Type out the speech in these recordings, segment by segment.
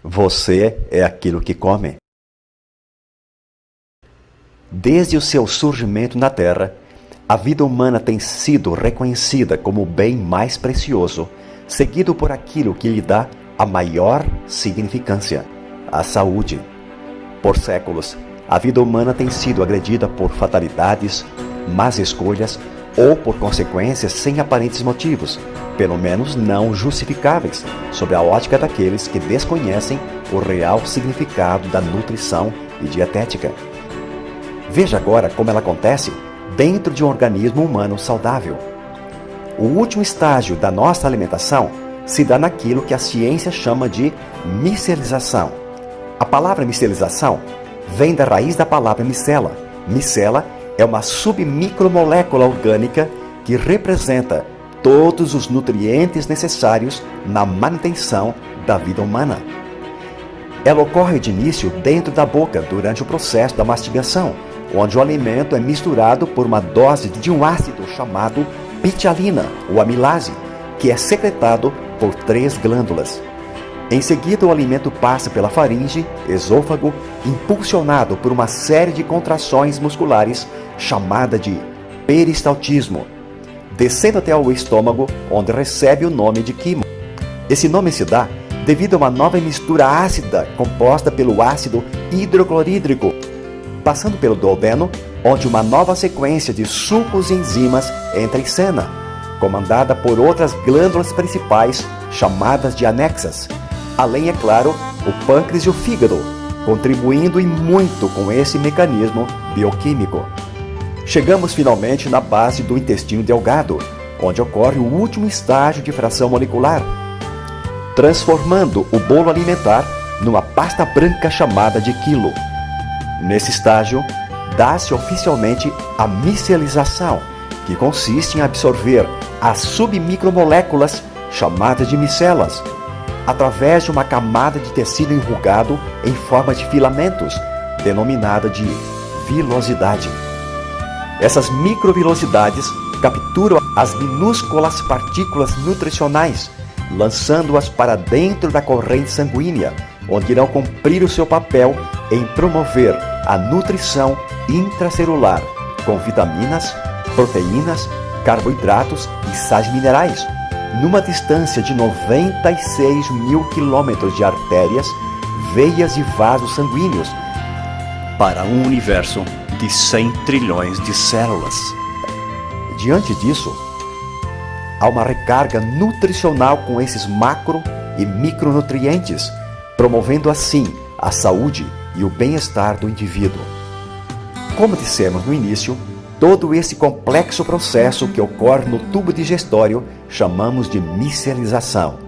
Você é aquilo que come. Desde o seu surgimento na Terra, a vida humana tem sido reconhecida como o bem mais precioso, seguido por aquilo que lhe dá a maior significância, a saúde. Por séculos, a vida humana tem sido agredida por fatalidades, más escolhas ou por consequências sem aparentes motivos, pelo menos não justificáveis, sob a ótica daqueles que desconhecem o real significado da nutrição e dietética. Veja agora como ela acontece dentro de um organismo humano saudável. O último estágio da nossa alimentação se dá naquilo que a ciência chama de micelização. A palavra micelização vem da raiz da palavra micela. Micela é uma submicromolécula orgânica que representa todos os nutrientes necessários na manutenção da vida humana. Ela ocorre de início dentro da boca durante o processo da mastigação, onde o alimento é misturado por uma dose de um ácido chamado pitialina, ou amilase, que é secretado por 3 glândulas. Em seguida, o alimento passa pela faringe, esôfago, impulsionado por uma série de contrações musculares chamada de peristaltismo, descendo até o estômago, onde recebe o nome de quimo. Esse nome se dá devido a uma nova mistura ácida composta pelo ácido hidroclorídrico, passando pelo duodeno, onde uma nova sequência de sucos e enzimas entra em cena, comandada por outras glândulas principais chamadas de anexas, além, é claro, o pâncreas e o fígado, contribuindo e muito com esse mecanismo bioquímico. Chegamos finalmente na base do intestino delgado, onde ocorre o último estágio de fração molecular, transformando o bolo alimentar numa pasta branca chamada de quilo. Nesse estágio, dá-se oficialmente a micelização, que consiste em absorver as submicromoléculas chamadas de micelas, através de uma camada de tecido enrugado em forma de filamentos, denominada de vilosidade. Essas microvilosidades capturam as minúsculas partículas nutricionais, lançando-as para dentro da corrente sanguínea, onde irão cumprir o seu papel em promover a nutrição intracelular, com vitaminas, proteínas, carboidratos e sais minerais, numa distância de 96 mil quilômetros de artérias, veias e vasos sanguíneos, para um universo de 100 trilhões de células. Diante disso, há uma recarga nutricional com esses macro e micronutrientes, promovendo assim a saúde e o bem-estar do indivíduo. Como dissemos no início, todo esse complexo processo que ocorre no tubo digestório chamamos de micelização.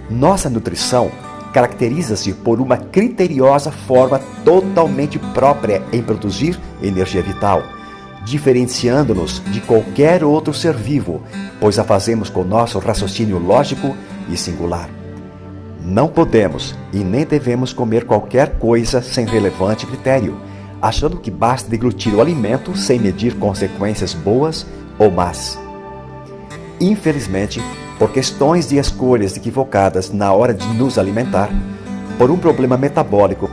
Nossa nutrição caracteriza-se por uma criteriosa forma totalmente própria em produzir energia vital, diferenciando-nos de qualquer outro ser vivo, pois a fazemos com nosso raciocínio lógico e singular. Não podemos e nem devemos comer qualquer coisa sem relevante critério, achando que basta deglutir o alimento sem medir consequências boas ou más. Infelizmente, por questões de escolhas equivocadas na hora de nos alimentar, por um problema metabólico,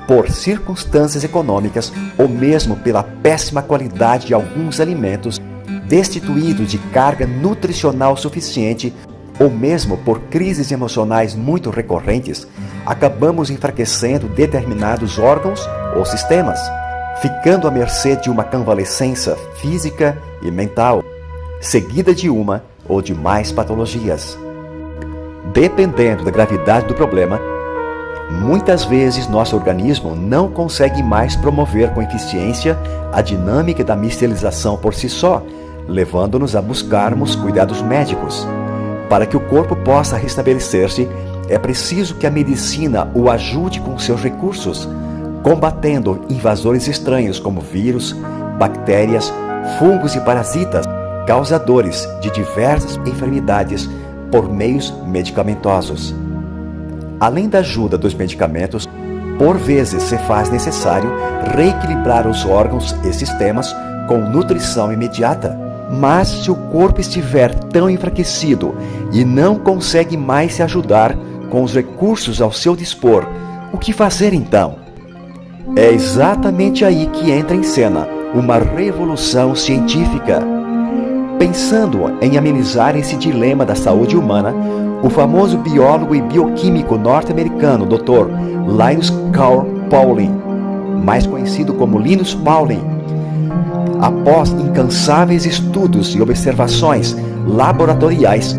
por circunstâncias econômicas ou mesmo pela péssima qualidade de alguns alimentos, destituídos de carga nutricional suficiente, ou mesmo por crises emocionais muito recorrentes, acabamos enfraquecendo determinados órgãos ou sistemas, ficando à mercê de uma convalescença física e mental, seguida de uma ou de mais patologias. Dependendo da gravidade do problema, muitas vezes nosso organismo não consegue mais promover com eficiência a dinâmica da micelização por si só, levando-nos a buscarmos cuidados médicos. Para que o corpo possa restabelecer-se, é preciso que a medicina o ajude com seus recursos, combatendo invasores estranhos como vírus, bactérias, fungos e parasitas, causadores de diversas enfermidades por meios medicamentosos. Além da ajuda dos medicamentos, por vezes se faz necessário reequilibrar os órgãos e sistemas com nutrição imediata. Mas se o corpo estiver tão enfraquecido e não consegue mais se ajudar, com os recursos ao seu dispor, o que fazer então? É exatamente aí que entra em cena uma revolução científica. Pensando em amenizar esse dilema da saúde humana, o famoso biólogo e bioquímico norte-americano Dr. Linus Carl Pauling, mais conhecido como Linus Pauling, após incansáveis estudos e observações laboratoriais,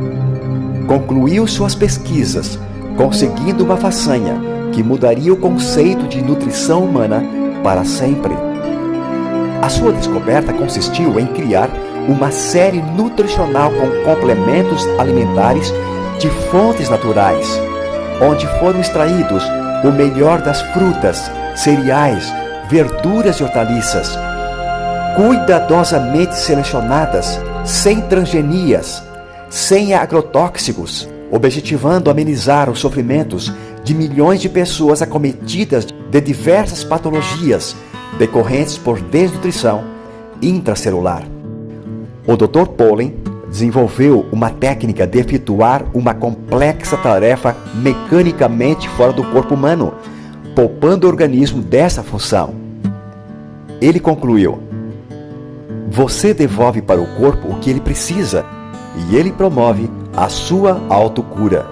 concluiu suas pesquisas, conseguindo uma façanha que mudaria o conceito de nutrição humana para sempre. A sua descoberta consistiu em criar uma série nutricional com complementos alimentares de fontes naturais, onde foram extraídos o melhor das frutas, cereais, verduras e hortaliças, cuidadosamente selecionadas, sem transgenias, sem agrotóxicos, objetivando amenizar os sofrimentos de milhões de pessoas acometidas de diversas patologias decorrentes por desnutrição intracelular. O Dr. Pauling desenvolveu uma técnica de efetuar uma complexa tarefa mecanicamente fora do corpo humano, poupando o organismo dessa função. Ele concluiu: você devolve para o corpo o que ele precisa e ele promove a sua autocura.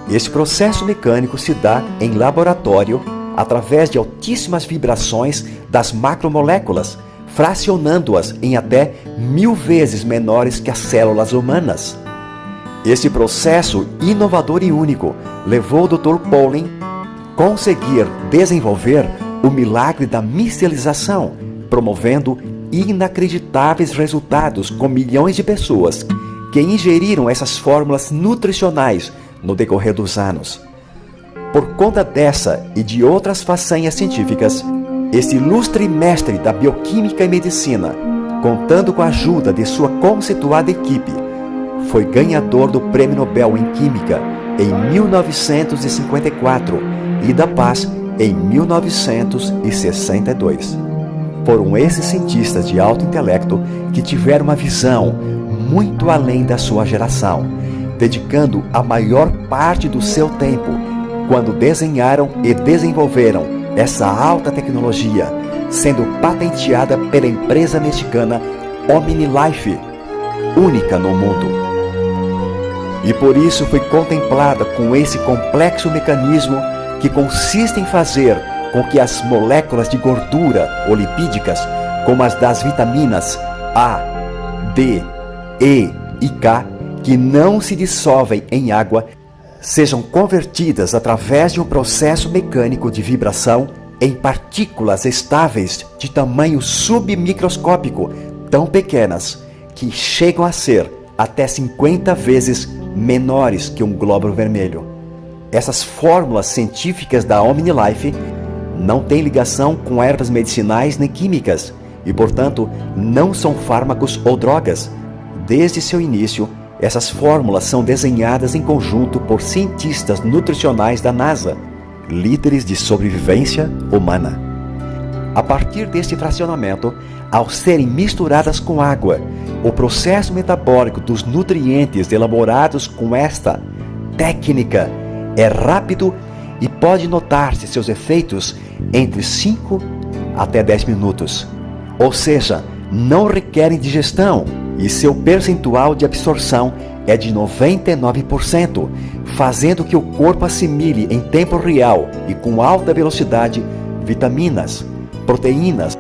Esse processo mecânico se dá em laboratório através de altíssimas vibrações das macromoléculas, fracionando-as em até 1000 vezes menores que as células humanas. Esse processo inovador e único levou o Dr. Pauling a conseguir desenvolver o milagre da micelização, promovendo inacreditáveis resultados com milhões de pessoas que ingeriram essas fórmulas nutricionais no decorrer dos anos. Por conta dessa e de outras façanhas científicas, esse ilustre mestre da bioquímica e medicina, contando com a ajuda de sua conceituada equipe, foi ganhador do Prêmio Nobel em Química em 1954 e da Paz em 1962. Foram esses cientistas de alto intelecto que tiveram uma visão muito além da sua geração, dedicando a maior parte do seu tempo quando desenharam e desenvolveram essa alta tecnologia, sendo patenteada pela empresa mexicana OmniLife, única no mundo. E por isso foi contemplada com esse complexo mecanismo que consiste em fazer com que as moléculas de gordura ou lipídicas, como as das vitaminas A, D, E e K, que não se dissolvem em água, sejam convertidas através de um processo mecânico de vibração em partículas estáveis de tamanho submicroscópico, tão pequenas que chegam a ser até 50 vezes menores que um glóbulo vermelho. Essas fórmulas científicas da OmniLife não têm ligação com ervas medicinais nem químicas e, portanto, não são fármacos ou drogas. Desde seu início, essas fórmulas são desenhadas em conjunto por cientistas nutricionais da NASA, líderes de sobrevivência humana. A partir deste fracionamento, ao serem misturadas com água, o processo metabólico dos nutrientes elaborados com esta técnica é rápido e pode notar-se seus efeitos entre 5 até 10 minutos. Ou seja, não requerem digestão e seu percentual de absorção é de 99%, fazendo que o corpo assimile em tempo real e com alta velocidade vitaminas, proteínas,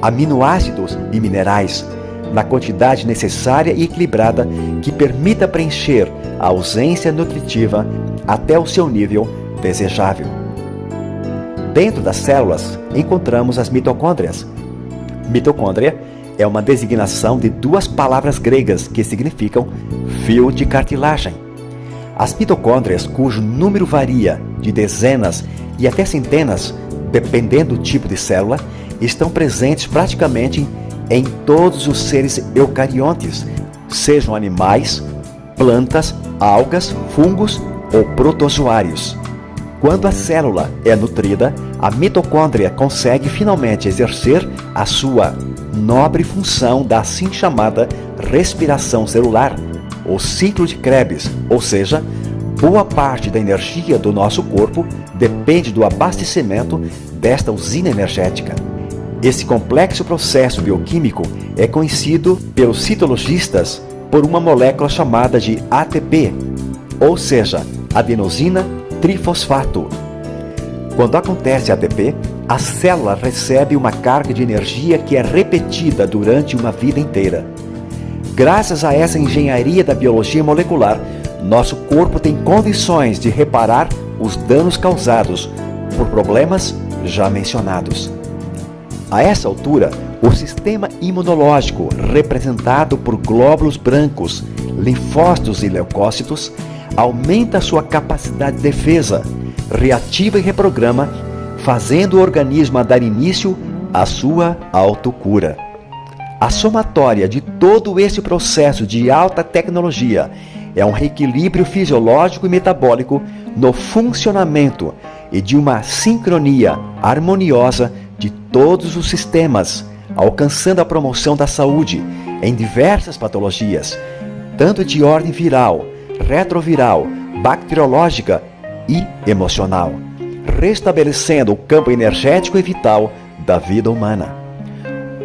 aminoácidos e minerais, na quantidade necessária e equilibrada que permita preencher a ausência nutritiva até o seu nível desejável. Dentro das células encontramos as mitocôndrias. Mitocôndria é uma designação de duas palavras gregas que significam fio de cartilagem. As mitocôndrias, cujo número varia de dezenas e até centenas, dependendo do tipo de célula, estão presentes praticamente em todos os seres eucariontes, sejam animais, plantas, algas, fungos ou protozoários. Quando a célula é nutrida, a mitocôndria consegue finalmente exercer a sua nobre função da assim chamada respiração celular, ou ciclo de Krebs, ou seja, boa parte da energia do nosso corpo depende do abastecimento desta usina energética. Esse complexo processo bioquímico é conhecido pelos citologistas por uma molécula chamada de ATP, ou seja, adenosina trifosfato. Quando acontece ATP, a célula recebe uma carga de energia que é repetida durante uma vida inteira. Graças a essa engenharia da biologia molecular, nosso corpo tem condições de reparar os danos causados por problemas já mencionados. A essa altura, o sistema imunológico, representado por glóbulos brancos, linfócitos e leucócitos, aumenta sua capacidade de defesa, reativa e reprograma, fazendo o organismo dar início à sua autocura. A somatória de todo esse processo de alta tecnologia é um reequilíbrio fisiológico e metabólico no funcionamento e de uma sincronia harmoniosa de todos os sistemas, alcançando a promoção da saúde em diversas patologias, tanto de ordem viral, retroviral, bacteriológica e emocional, restabelecendo o campo energético e vital da vida humana.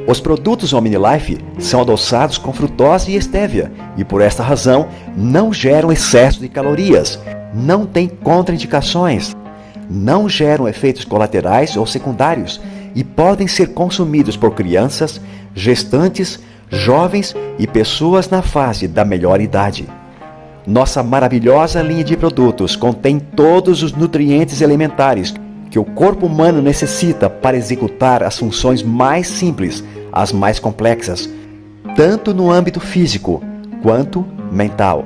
Os produtos OmniLife são adoçados com frutose e estévia e, por esta razão, não geram excesso de calorias, não têm contraindicações, não geram efeitos colaterais ou secundários e podem ser consumidos por crianças, gestantes, jovens e pessoas na fase da melhor idade. Nossa maravilhosa linha de produtos contém todos os nutrientes elementares que o corpo humano necessita para executar as funções mais simples às mais complexas, tanto no âmbito físico quanto mental.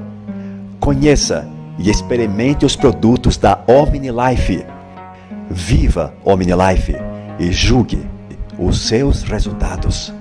Conheça e experimente os produtos da OmniLife. Viva OmniLife e julgue os seus resultados.